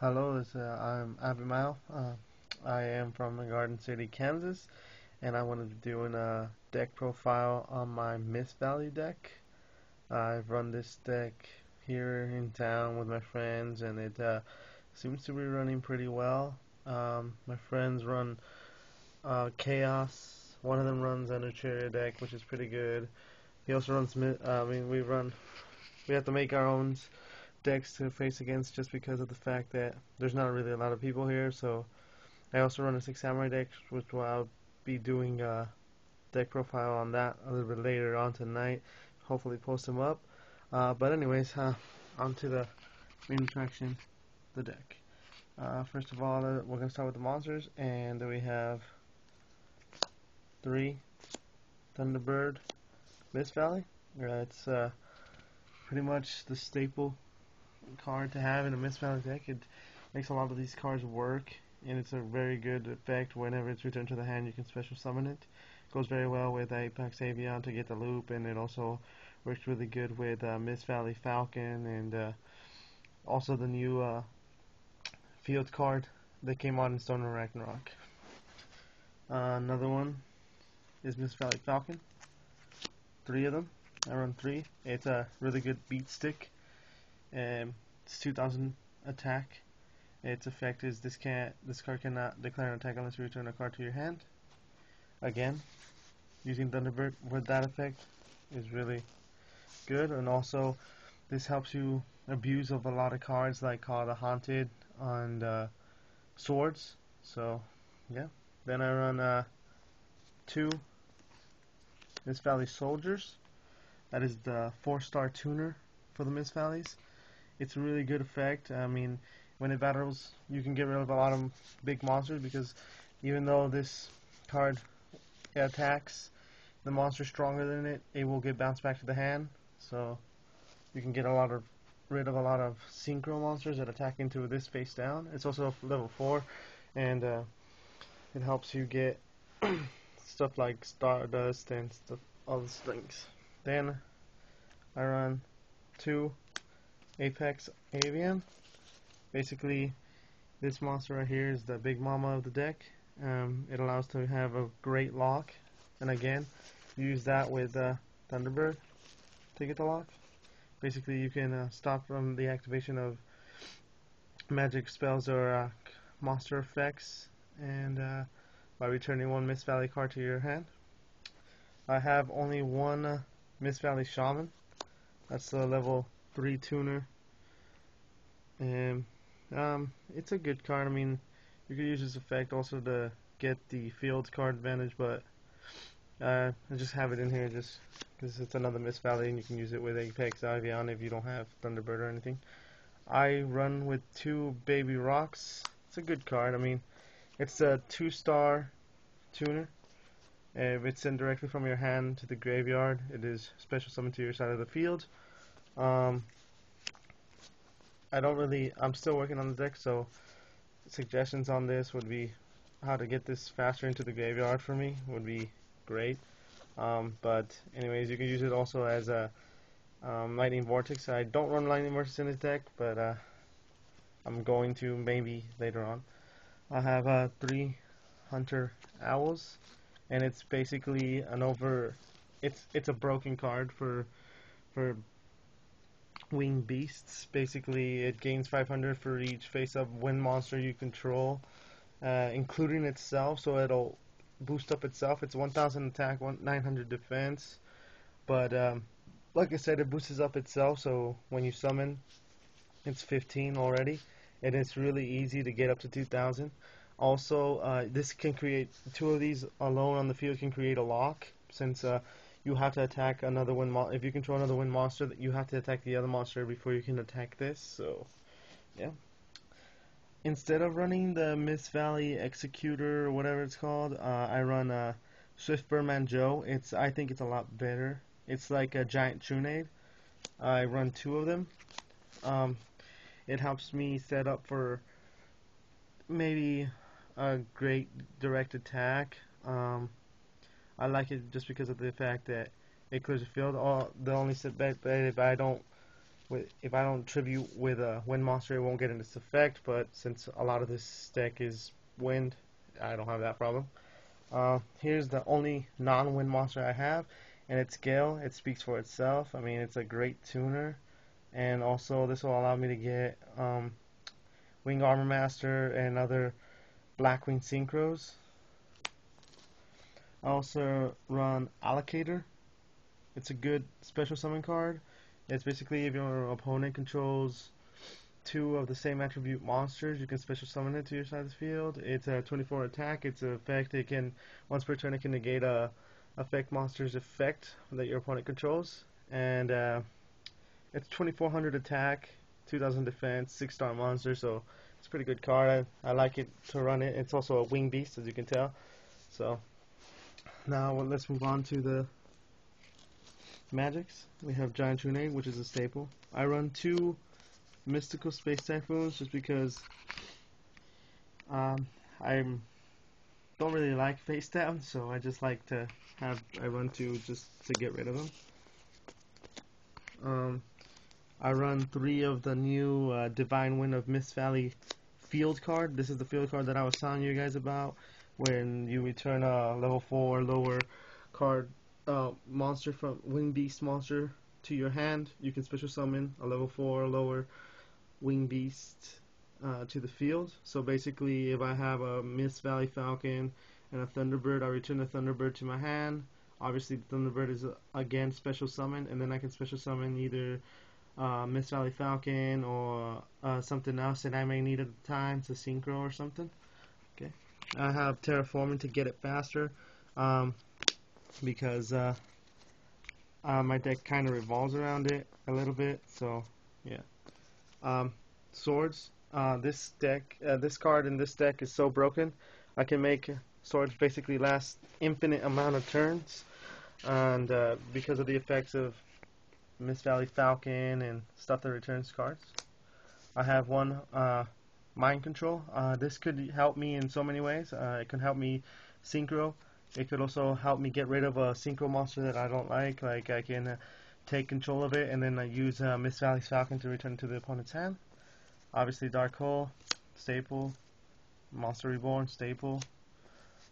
Hello, I'm Abimael. I am from Garden City, Kansas, and I wanted to do a deck profile on my Mist Valley deck. I've run this deck here in town with my friends, and it seems to be running pretty well. My friends run Chaos. One of them runs Chariot deck, which is pretty good. He also runs. We have to make our own decks to face against just because of the fact that there's not really a lot of people here. So I also run a Six Samurai deck, which I'll be doing a deck profile on that a little bit later on tonight. Hopefully post them up. But anyways, on to the main attraction, the deck. First of all, we're going to start with the monsters, and we have 3 Thunderbird Mist Valley. It's pretty much the staple card to have in a Mist Valley deck. It makes a lot of these cards work, and it's a very good effect. Whenever it's returned to the hand, you can special summon it. Goes very well with Apex Avian to get the loop, and it also works really good with Mist Valley Falcon, and also the new field card that came out in Stone and Ragnarok. Another one is Mist Valley Falcon. 3 of them. I run 3. It's a really good beat stick. It's 2000 attack. Its effect is this card cannot declare an attack unless you return a card to your hand. Again, using Thunderbird with that effect is really good, and also this helps you abuse of a lot of cards like Call the Haunted and Swords. So yeah. Then I run 2 Mist Valley Soldiers. That is the 4-star tuner for the Mist Valleys. It's a really good effect. I mean, when it battles, you can get rid of a lot of big monsters, because even though this card attacks the monster stronger than it, it will get bounced back to the hand. So you can get rid of a lot of synchro monsters that attack into this face down. It's also level 4, and it helps you get stuff like Stardust and stuff, all these things. Then I run 2 Apex Avian. Basically, this monster right here is the big mama of the deck. It allows to have a great lock, and again, use that with Thunderbird to get the lock. Basically, you can stop from the activation of magic spells or monster effects, and by returning 1 Mist Valley card to your hand. I have only 1 Mist Valley Shaman. That's the level 3 tuner, and it's a good card. I mean, you could use this effect also to get the field card advantage, but I just have it in here just because it's another Mist Valley, and you can use it with Apex Avian if you don't have Thunderbird or anything. I run with 2 Baby Rocks. It's a good card. I mean, it's a 2-star tuner. If it's sent directly from your hand to the graveyard, it is special summoned to your side of the field. I'm still working on the deck, so suggestions on this would be how to get this faster into the graveyard for me would be great. But anyways, you can use it also as a Lightning Vortex. I don't run Lightning Vortex in this deck, but I'm going to maybe later on. I have 3 Hunter Owls, and it's basically it's a broken card for winged beasts. Basically, it gains 500 for each face-up wind monster you control, including itself. So it'll boost up itself. It's 1,000 attack, 900 defense. But like I said, it boosts up itself. So when you summon, it's 15 already, and it's really easy to get up to 2,000. Also, this can create 2 of these alone on the field can create a lock, since you have to attack another wind if you control another wind monster, you have to attack the other monster before you can attack this. So yeah, instead of running the Mist Valley Executor or whatever it's called, I run Swift Birdman Joe. I think it's a lot better. It's like a giant Trunade. I run 2 of them. Um, it helps me set up for maybe a great direct attack. I like it just because of the fact that it clears the field. The only setback that if I don't if I don't tribute with a wind monster, it won't get in its effect. But since a lot of this deck is wind, I don't have that problem. Here's the only non-wind monster I have, and it's Gale. It speaks for itself. I mean, it's a great tuner, and also this will allow me to get Wing Armor Master and other Blackwing Synchros. I also run Allocator. It's a good special summon card. It's basically if your opponent controls two of the same attribute monsters, you can special summon it to your side of the field. It's a 24 attack. It's an effect. It can once per turn it can negate a effect monster's effect that your opponent controls, and it's 2400 attack, 2000 defense, 6-star monster. So it's a pretty good card. I like it to run it. It's also a wing beast, as you can tell. So now let's move on to the magics. We have Giant Trunade, which is a staple. I run 2 Mystical Space Typhoons just because I don't really like face down, so I just like to I run 2 just to get rid of them. I run 3 of the new Divine Wind of Mist Valley field card. This is the field card that I was telling you guys about. When you return a level 4 or lower card monster from Wing Beast monster to your hand, you can special summon a level 4 or lower Wing Beast to the field. So basically, if I have a Mist Valley Falcon and a Thunderbird, I return the Thunderbird to my hand. Obviously, the Thunderbird is again special summon, and then I can special summon either Mist Valley Falcon or something else that I may need at the time, to synchro or something. Okay, I have Terraforming to get it faster because my deck kind of revolves around it a little bit. So yeah. Swords. This card in this deck is so broken. I can make swords basically last infinite amount of turns, and because of the effects of Mist Valley Falcon and stuff that returns cards. I have one Mind Control. This could help me in so many ways. It can help me synchro. It could also help me get rid of a synchro monster that I don't like. Like I can take control of it and then I use Mist Valley Falcon to return it to the opponent's hand. Obviously Dark Hole, staple. Monster Reborn, staple.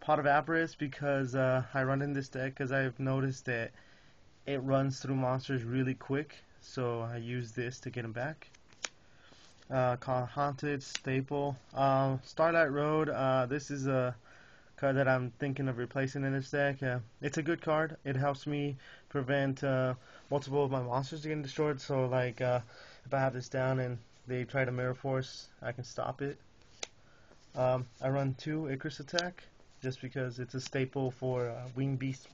Pot of Avarice, because I run in this deck because I've noticed that it runs through monsters really quick, so I use this to get them back. Haunted, staple. Starlight Road, this is a card that I'm thinking of replacing in this deck. It's a good card. It helps me prevent multiple of my monsters getting destroyed, so like if I have this down and they try to Mirror Force, I can stop it. I run 2 Icarus Attack just because it's a staple for Wing Beast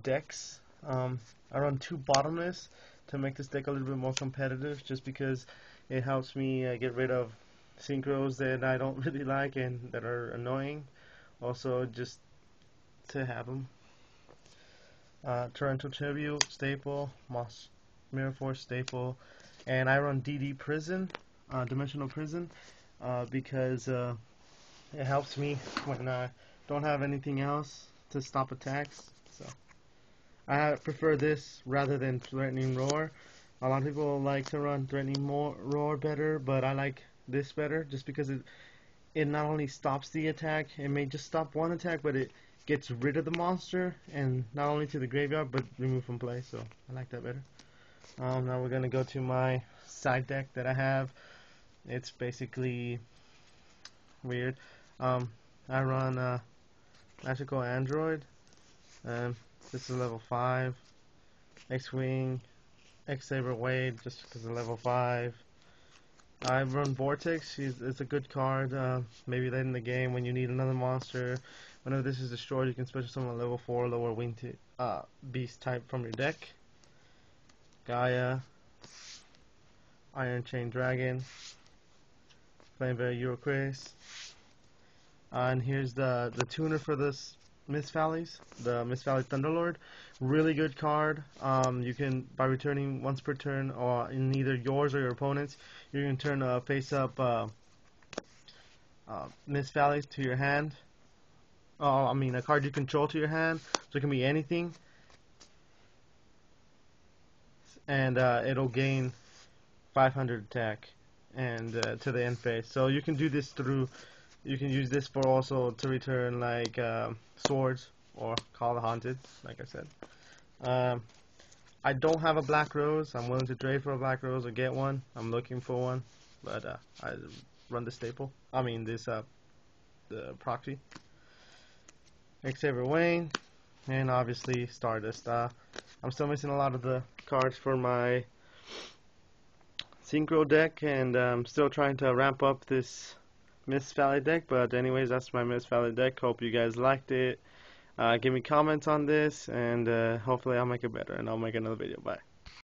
decks. I run 2 Bottomless to make this deck a little bit more competitive, just because it helps me get rid of synchros that I don't really like and that are annoying. Also, just to have them. Torrential Tribute, staple. Moss Mirror Force, staple. And I run DD Prison, Dimensional Prison, because it helps me when I don't have anything else to stop attacks. So I prefer this rather than Threatening Roar. A lot of people like to run Threatening Roar better, but I like this better just because it not only stops the attack, it may just stop one attack, but it gets rid of the monster, and not only to the graveyard, but remove from play, so I like that better. Now we're going to go to my side deck that I have. It's basically weird. I run Magical Android. This is level 5. X-Wing, X-Saber Wade, just because of level 5. I run Vortex. It's a good card. Maybe late in the game when you need another monster. Whenever this is destroyed, you can special summon a level 4 lower wing beast type from your deck. Gaia, Iron Chain Dragon, Flamebearer Eurocrace. And here's the tuner for this Mist Valleys, the Mist Valley Thunderlord. Really good card. You can, by returning once per turn, or in either yours or your opponent's, you can turn a face-up Mist Valleys to your hand. A card you control to your hand. So it can be anything. And it'll gain 500 attack and to the end phase. So you can do this through. You can use this for also to return like swords or Call the Haunted, like I said. I don't have a black rose. I'm willing to trade for a black rose or get one. I'm looking for one, but I run the staple. I mean this the proxy. Xavier Wayne, and obviously Stardust. I'm still missing a lot of the cards for my Synchro deck, and I'm still trying to ramp up this Mist Valley deck. But anyways, that's my Mist Valley deck. Hope you guys liked it. Give me comments on this, and hopefully I'll make it better, and I'll make another video. Bye.